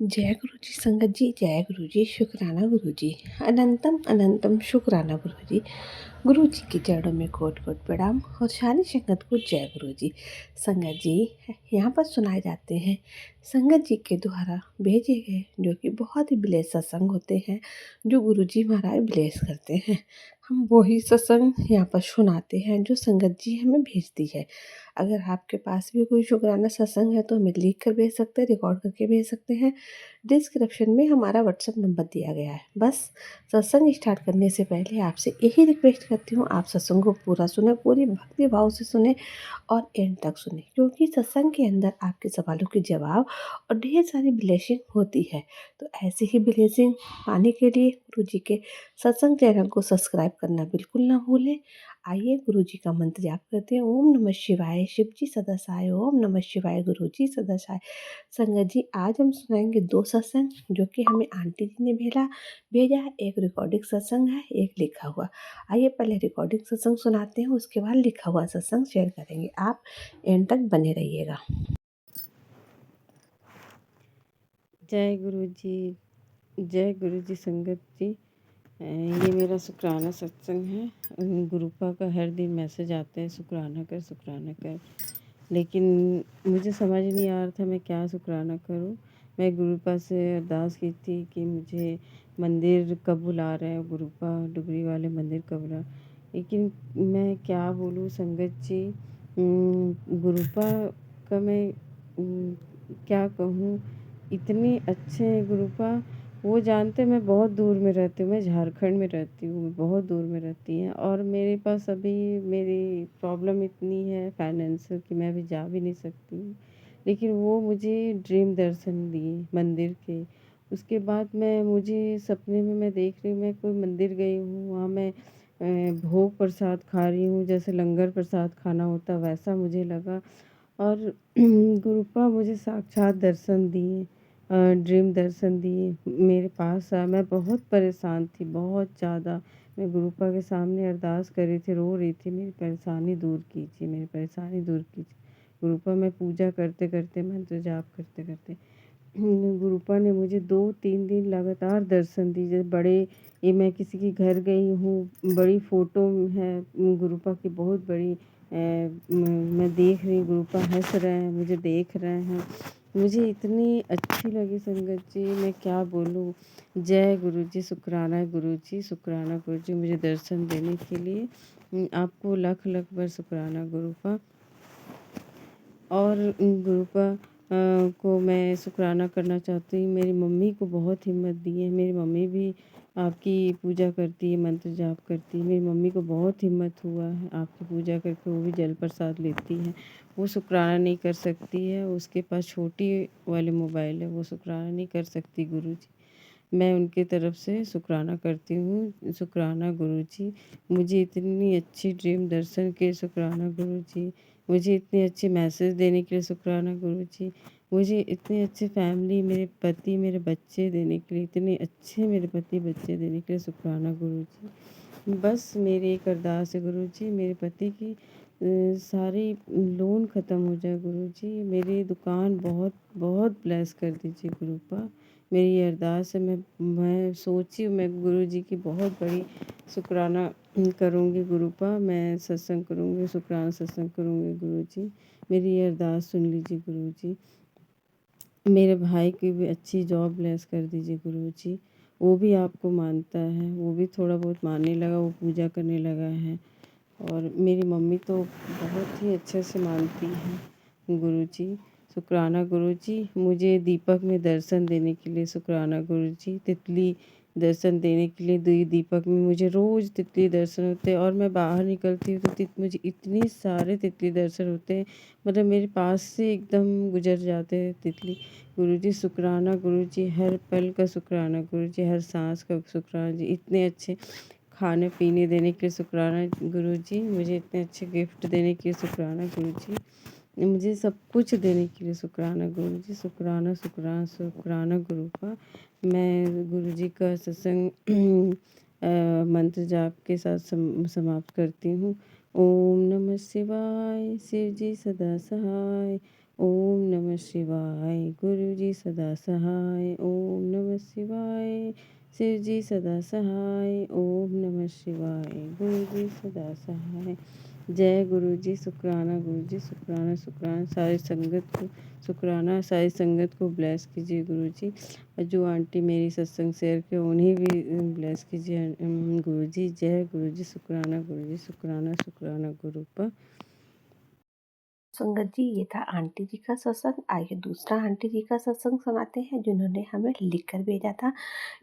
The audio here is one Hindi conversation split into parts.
जय गुरु जी संगत जी, जय गुरु जी, शुक्राना गुरु जी, अनंतम अनंतम शुक्राना गुरु जी। गुरु जी की चरणों में कोट कोट प्रणाम और सारी संगत को जय गुरु जी। संगत जी, यहाँ पर सुनाए जाते हैं संगत जी के द्वारा भेजे गए जो कि बहुत ही ब्लेस सत्संग होते हैं, जो गुरु जी महाराज ब्लेस करते हैं। हम वही सत्संग यहाँ पर सुनाते हैं जो संगत जी हमें भेजती है। अगर आपके पास भी कोई शुक्राना सत्संग है तो हमें लिख कर भेज सकते हैं, रिकॉर्ड करके भेज सकते हैं। डिस्क्रिप्शन में हमारा व्हाट्सएप नंबर दिया गया है। बस सत्संग स्टार्ट करने से पहले आपसे यही रिक्वेस्ट करती हूँ, आप सत्संग को पूरा सुने, पूरी भक्ति भाव से सुने और एंड तक सुने, क्योंकि सत्संग के अंदर आपके सवालों के जवाब और ढेर सारी ब्लेसिंग होती है। तो ऐसे ही ब्लेसिंग पाने के लिए गुरु जी के सत्संग चैनल को सब्सक्राइब करना बिल्कुल ना भूलें। आइए गुरु जी का मंत्र जाप करते हैं। ओम नमः शिवाय, शिव जी सदा सहाय। ओम नमः शिवाय, गुरु जी सदा सहाय। संगत जी, आज हम सुनाएंगे दो सत्संग जो कि हमें आंटी जी ने भेजा है। एक रिकॉर्डिंग सत्संग है, एक लिखा हुआ। आइए पहले रिकॉर्डिंग सत्संग सुनाते हैं, उसके बाद लिखा हुआ सत्संग शेयर करेंगे। आप एंड तक बने रहिएगा। जय गुरु जी, जय गुरु जी संगत जी। ये मेरा शुक्राना सत्संग है। गुरुपा का हर दिन मैसेज आते हैं, शुक्राना कर शुक्राना कर। लेकिन मुझे समझ नहीं आ रहा था मैं क्या शुक्राना करूं। मैं गुरुपा से अरदास की थी कि मुझे मंदिर कब बुला रहे हैं, गुरुपा डुगरी वाले मंदिर कब बुला। लेकिन मैं क्या बोलूं संगत जी, गुरुपा का मैं क्या कहूँ, इतने अच्छे हैं गुरुपा। वो जानते मैं बहुत दूर में रहती हूँ, मैं झारखंड में रहती हूँ, वो बहुत दूर में रहती हैं। और मेरे पास अभी मेरी प्रॉब्लम इतनी है फाइनेंशियल कि मैं अभी जा भी नहीं सकती हूँ। लेकिन वो मुझे ड्रीम दर्शन दिए मंदिर के। उसके बाद मुझे सपने में मैं देख रही हूँ, मैं कोई मंदिर गई हूँ, वहाँ मैं भोग प्रसाद खा रही हूँ, जैसे लंगर प्रसाद खाना होता वैसा मुझे लगा। और गुरुपा मुझे साक्षात दर्शन दिए, ड्रीम दर्शन दिए, मेरे पास आया। मैं बहुत परेशान थी, बहुत ज़्यादा। मैं गुरुपा के सामने अरदास कर रही थी, रो रही थी, मेरी परेशानी दूर कीजिए, मेरी परेशानी दूर कीजिए। गुरुपा मैं पूजा करते करते, मंत्र जाप करते करते, गुरुपा ने मुझे 2-3 दिन लगातार दर्शन दिए। जैसे बड़े, ये मैं किसी के घर गई हूँ, बड़ी फ़ोटो है गुरुपा की बहुत बड़ी। मैं देख रही हूँ गुरुपा हंस रहे हैं, मुझे देख रहे हैं। मुझे इतनी अच्छी लगी संगत जी, मैं क्या बोलूँ। जय गुरु जी, शुक्राना गुरु जी, शुक्राना गुरु जी मुझे दर्शन देने के लिए। आपको लख लख बार शुक्राना गुरुपा। और गुरुपा को मैं शुक्राना करना चाहती हूँ। मेरी मम्मी को बहुत हिम्मत दी है, मेरी मम्मी भी आपकी पूजा करती है, मंत्र जाप करती है। मेरी मम्मी को बहुत हिम्मत हुआ है आपकी पूजा करके, वो भी जल प्रसाद लेती है। वो शुक्राना नहीं कर सकती है, उसके पास छोटी वाली मोबाइल है, वो शुक्राना नहीं कर सकती गुरु जी। मैं उनकी तरफ से शुक्राना करती हूँ। शुक्राना गुरु जी, मुझे इतनी अच्छी ड्रीम दर्शन के शुक्राना गुरु जी। मुझे इतने अच्छे मैसेज देने के लिए शुक्राना गुरु जी। मुझे इतने अच्छे फैमिली, मेरे पति मेरे बच्चे देने के लिए, इतने अच्छे मेरे पति बच्चे देने के लिए शुक्राना गुरु जी। बस मेरी एक अरदास है गुरु जी, मेरे पति की सारी लोन ख़त्म हो जाए गुरु जी। मेरी दुकान बहुत बहुत ब्लेस कर दीजिए गुरुपा। मेरी ये अरदास है। मैं सोची हूँ मैं गुरु जी की बहुत बड़ी शुक्राना करूँगी गुरुपा। मैं सत्संग करूँगी, शुक्राना सत्संग करूँगी गुरु जी। मेरी ये अरदास सुन लीजिए गुरु जी। मेरे भाई की भी अच्छी जॉब ब्लेस कर दीजिए गुरु जी। वो भी आपको मानता है, वो भी थोड़ा बहुत मानने लगा, वो पूजा करने लगा है। और मेरी मम्मी तो बहुत ही अच्छे से मानती हैं गुरु जी। शुक्राना गुरु जी, मुझे दीपक में दर्शन देने के लिए शुक्राना गुरु जी। तितली दर्शन देने के लिए दीपक में मुझे रोज़ तितली दर्शन होते हैं। और मैं बाहर निकलती हूँ तो मुझे इतने सारे तितली दर्शन होते हैं, मतलब मेरे पास से एकदम गुजर जाते हैं तितली। गुरु जी शुक्राना गुरु जी, हर पल का शुक्राना गुरु जी, हर सांस का शुक्राना जी। इतने अच्छे खाने पीने देने के लिए शुक्राना गुरु जी, मुझे इतने अच्छे गिफ्ट देने के लिए शुक्राना गुरु जी, मुझे सब कुछ देने के लिए शुक्राना गुरु जी। शुक्राना शुक्राना शुक्राना गुरु का। मैं गुरु जी का सत्संग मंत्र जाप के साथ समाप्त करती हूँ। ओम नमः शिवाय, शिव जी सदा सहाय। ओम नमः शिवाय। गुरु जी सदा सहाय। ओम नमः शिवाय। शिव जी सदा सहाय। ओम नमः शिवाय। गुरु जी सदा सहाय। जय गुरु जी। शुक्राना गुरु जी। शुक्राना शुक्राना सारी संगत को शुक्राना, सारी संगत को ब्लेस कीजिए गुरु जी। और जो आंटी मेरी सत्संग शेयर के उन्हें भी ब्लेस कीजिए गुरु जी। जय गुरु जी। शुक्राना गुरु जी। शुक्राना शुक्राना गुरु पर। संगत जी, ये था आंटी जी का सत्संग। आइए दूसरा आंटी जी का सत्संग सुनाते हैं, जिन्होंने हमें लिख कर भेजा था।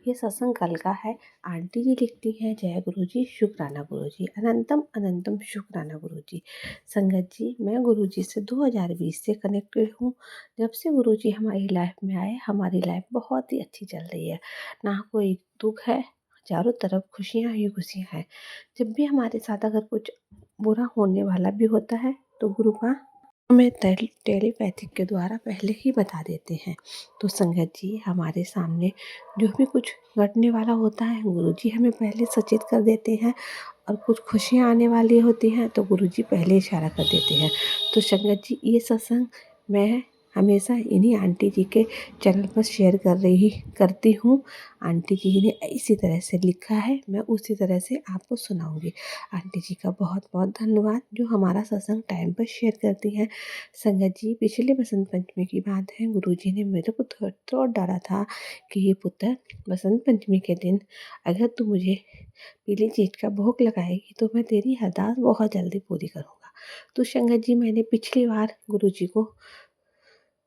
ये सत्संग कल का है। आंटी जी लिखती हैं, जय गुरु जी, शुक्राना गुरु जी, अनंतम अनंतम शुक्राना गुरु जी। संगत जी, मैं गुरु जी से 2020 से कनेक्टेड हूँ। जब से गुरु जी हमारी लाइफ में आए, हमारी लाइफ बहुत ही अच्छी चल रही है। ना कोई दुख है, चारों तरफ खुशियाँ ही खुशियाँ हैं। जब भी हमारे साथ अगर कुछ बुरा होने वाला भी होता है, तो गुरु का हमें टेलीपैथिक के द्वारा पहले ही बता देते हैं। तो संगत जी, हमारे सामने जो भी कुछ घटने वाला होता है, गुरुजी हमें पहले सचेत कर देते हैं। और कुछ खुशियाँ आने वाली होती हैं तो गुरुजी पहले इशारा कर देते हैं। तो संगत जी, ये सत्संग मैं हमेशा इन्हीं आंटी जी के चैनल पर शेयर करती हूँ। आंटी जी ने इसी तरह से लिखा है, मैं उसी तरह से आपको सुनाऊंगी। आंटी जी का बहुत बहुत धन्यवाद, जो हमारा सत्संग टाइम पर शेयर करती हैं। संगत जी, पिछले बसंत पंचमी की बात है, गुरुजी ने मेरे को थोड़ा डाला था कि ये पुत्र, बसंत पंचमी के दिन अगर तू मुझे पीली चीज का भोग लगाएगी तो मैं तेरी अरदास बहुत जल्दी पूरी करूँगा। तो संगत जी, मैंने पिछली बार गुरुजी को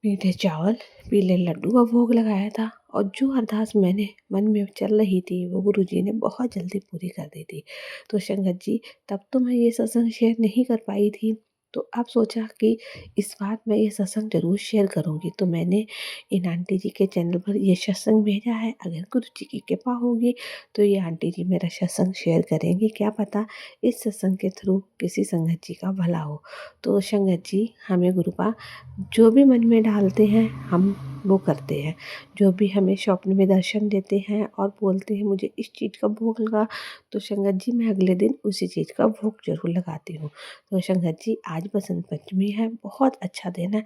मीठे चावल, पीले लड्डू का भोग लगाया था, और जो अरदास मैंने मन में चल रही थी वो गुरुजी ने बहुत जल्दी पूरी कर दी थी। तो संगत जी, तब तो मैं ये सत्संग शेयर नहीं कर पाई थी। तो अब सोचा कि इस बार मैं ये सत्संग ज़रूर शेयर करूँगी। तो मैंने इन आंटी जी के चैनल पर ये सत्संग भेजा है। अगर गुरु जी की कृपा होगी तो ये आंटी जी मेरा सत्संग शेयर करेंगी। क्या पता इस सत्संग के थ्रू किसी संगत जी का भला हो। तो संगत जी, हमें गुरुपा जो भी मन में डालते हैं हम वो करते हैं। जो भी हमें स्वप्न में दर्शन देते हैं और बोलते हैं मुझे इस चीज़ का भोग लगा, तो संगत जी मैं अगले दिन उसी चीज़ का भोग ज़रूर लगाती हूँ। तो संगत जी, आज बसंत पंचमी है, बहुत अच्छा दिन है।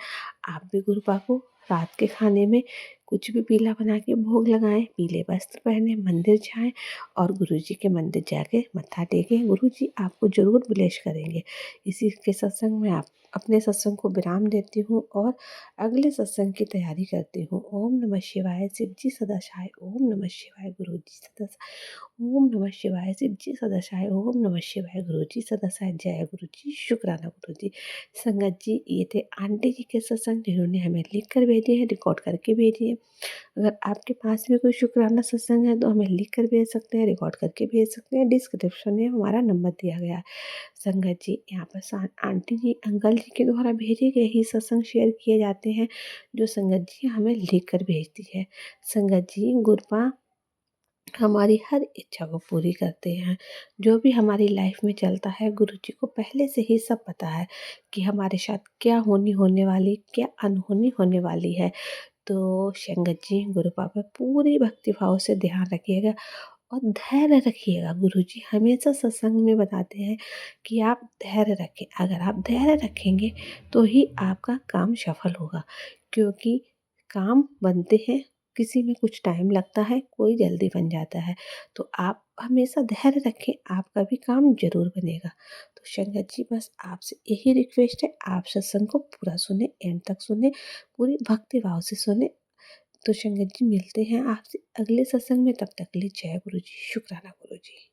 आप भी गुरुपा को रात के खाने में कुछ भी पीला बना के भोग लगाएं, पीले वस्त्र पहने, मंदिर जाएं और गुरु जी के मंदिर जाके मत्था टेकें। गुरु जी आपको ज़रूर ब्लेस करेंगे। इसी के सत्संग में आप अपने सत्संग को विराम देती हूँ और अगले सत्संग की तैयारी करती हूँ। ओम नमः शिवाय। शिव जी सदा सहाय। ओम नमः शिवाय। गुरु जी सदा सहाय। ओम नमः शिवाय। शिव जी सदा सहाय। ओम नमः शिवाय। गुरु जी सदा सहाय। जय गुरु जी, शुक्राना गुरु जी। संगत जी, ये थे आंटी जी के सत्संग, जिन्होंने हमें लिख कर भेजे हैं, रिकॉर्ड करके भेजिए। अगर आपके पास भी कोई शुक्राना सत्संग है तो हमें लिख कर भेज सकते हैं, रिकॉर्ड करके भेज सकते हैं। डिस्क्रिप्शन में हमारा नंबर दिया गया है। संगत जी, यहाँ पर आंटी जी अंकल जी के द्वारा भेजे गए ही सत्संग शेयर किए जाते हैं, जो संगत जी हमें लिख कर भेजती है। संगत जी, गुरपा हमारी हर इच्छा को पूरी करते हैं। जो भी हमारी लाइफ में चलता है, गुरु जी को पहले से ही सब पता है कि हमारे साथ क्या होने वाली, क्या अनहोनी होने वाली है। तो संगत जी, गुरु पापा पूरी भक्ति भाव से ध्यान रखिएगा और धैर्य रखिएगा। गुरुजी हमेशा सत्संग में बताते हैं कि आप धैर्य रखें। अगर आप धैर्य रखेंगे तो ही आपका काम सफल होगा, क्योंकि काम बनते हैं, किसी में कुछ टाइम लगता है, कोई जल्दी बन जाता है। तो आप हमेशा धैर्य रखें, आपका भी काम जरूर बनेगा। तो संगत जी, बस आपसे यही रिक्वेस्ट है, आप सत्संग को पूरा सुने, एंड तक सुने, पूरी भक्ति भाव से सुने। तो संगत जी, मिलते हैं आपसे अगले सत्संग में। तब तक के लिए जय गुरु जी, शुक्राना गुरु जी।